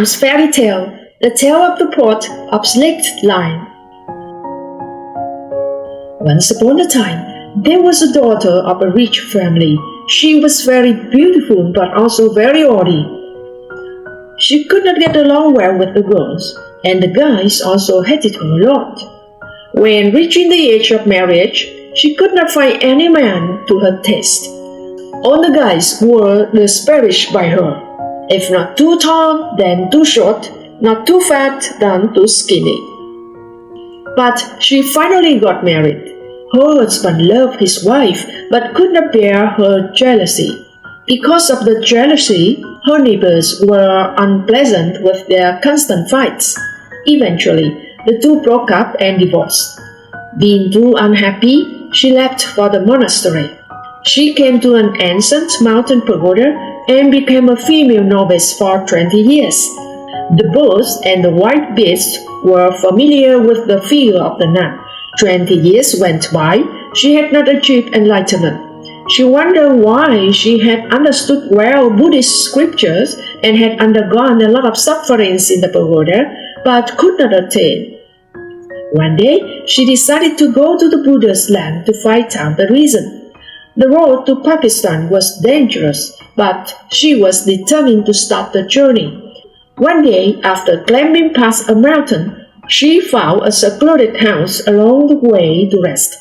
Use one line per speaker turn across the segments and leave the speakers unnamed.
Times Fairy Tale, The Tale of the Pot of Slaked Line. Once upon a time, there was a daughter of a rich family. She was very beautiful but also very naughty. She could not get along well with the girls, and the guys also hated her a lot. When reaching the age of marriage, she could not find any man to her taste. All the guys were disparaged by her. If not too tall, then too short, not too fat, then too skinny. But she finally got married. Her husband loved his wife, but could not bear her jealousy. Because of the jealousy, her neighbors were unpleasant with their constant fights. Eventually, the two broke up and divorced. Being too unhappy, she left for the monastery. She came to an ancient mountain pagoda and became a female novice for 20 years. The birds and the white beasts were familiar with the figure of the nun. 20 years went by, she had not achieved enlightenment. She wondered why she had understood well Buddhist scriptures and had undergone a lot of sufferings in the pagoda, but could not attain. One day, she decided to go to the Buddha's land to find out the reason. The road to Pakistan was dangerous, but she was determined to start the journey. One day, after climbing past a mountain, she found a secluded house along the way to rest.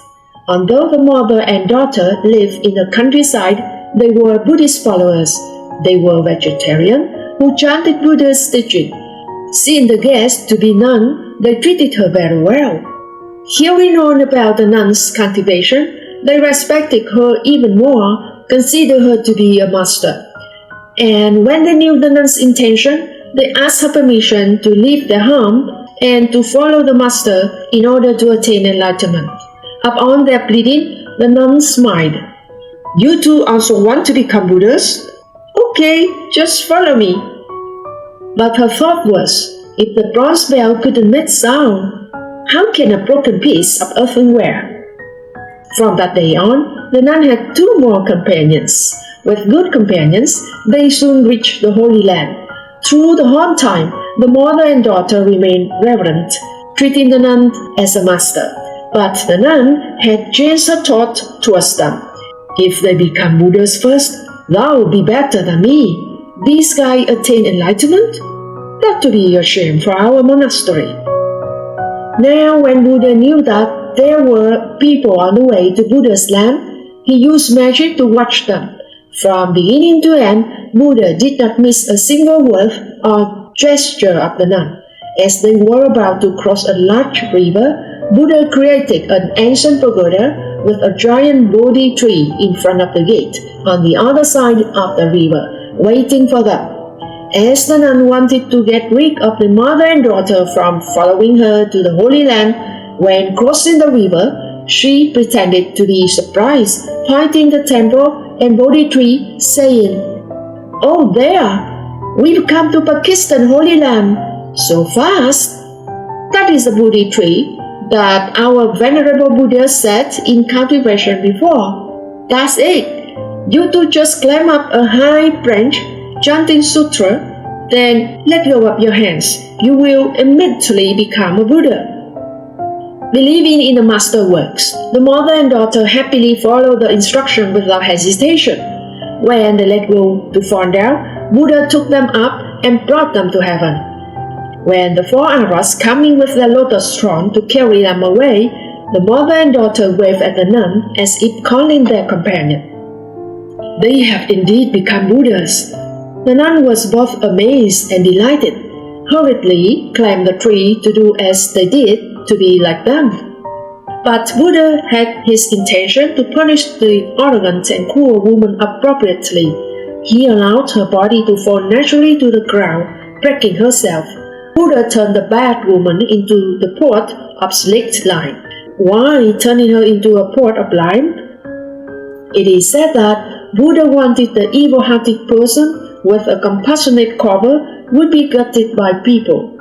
Although the mother and daughter lived in the countryside, they were Buddhist followers. They were vegetarian who chanted Buddha's teaching. Seeing the guest to be nun, they treated her very well. Hearing on about the nun's cultivation, they respected her even more, considered her to be a master. And when they knew the nun's intention, they asked her permission to leave their home and to follow the master in order to attain enlightenment. Upon their pleading, the nun smiled. "You too also want to become Buddhas? Okay, just follow me." But her thought was, if the bronze bell couldn't make sound, how can a broken piece of earthenware? From that day on, the nun had two more companions. With good companions, they soon reached the Holy Land. Through the whole time, the mother and daughter remained reverent, treating the nun as a master. But the nun had changed her thought towards them. If they become Buddhas first, that will be better than me. These guys attain enlightenment? That to be a shame for our monastery. Now when Buddha knew that there were people on the way to Buddha's land, he used magic to watch them. From beginning to end, Buddha did not miss a single word or gesture of the nun. As they were about to cross a large river, Buddha created an ancient pagoda with a giant Bodhi tree in front of the gate on the other side of the river, waiting for them. As the nun wanted to get rid of the mother and daughter from following her to the Holy Land, when crossing the river, she pretended to be surprised, pointing the temple and Bodhi tree, saying, "Oh there! We've come to Pakistan Holy Land so fast! That is the Bodhi tree that our venerable Buddha set in cultivation before. That's it. You two just climb up a high branch, chanting sutra, then let go of your hands. You will immediately become a Buddha." Believing in the master works, the mother and daughter happily followed the instruction without hesitation. When they let go to fall down, Buddha took them up and brought them to heaven. When the four arahats coming with their lotus throne to carry them away, the mother and daughter waved at the nun as if calling their companion. They have indeed become Buddhas. The nun was both amazed and delighted, hurriedly climbed the tree to do as they did, to be like them. But Buddha had his intention to punish the arrogant and cruel woman appropriately. He allowed her body to fall naturally to the ground, breaking herself. Buddha turned the bad woman into the pot of slaked lime. Why turning her into a pot of lime? It is said that Buddha wanted the evil-hearted person with a compassionate cover would be gutted by people.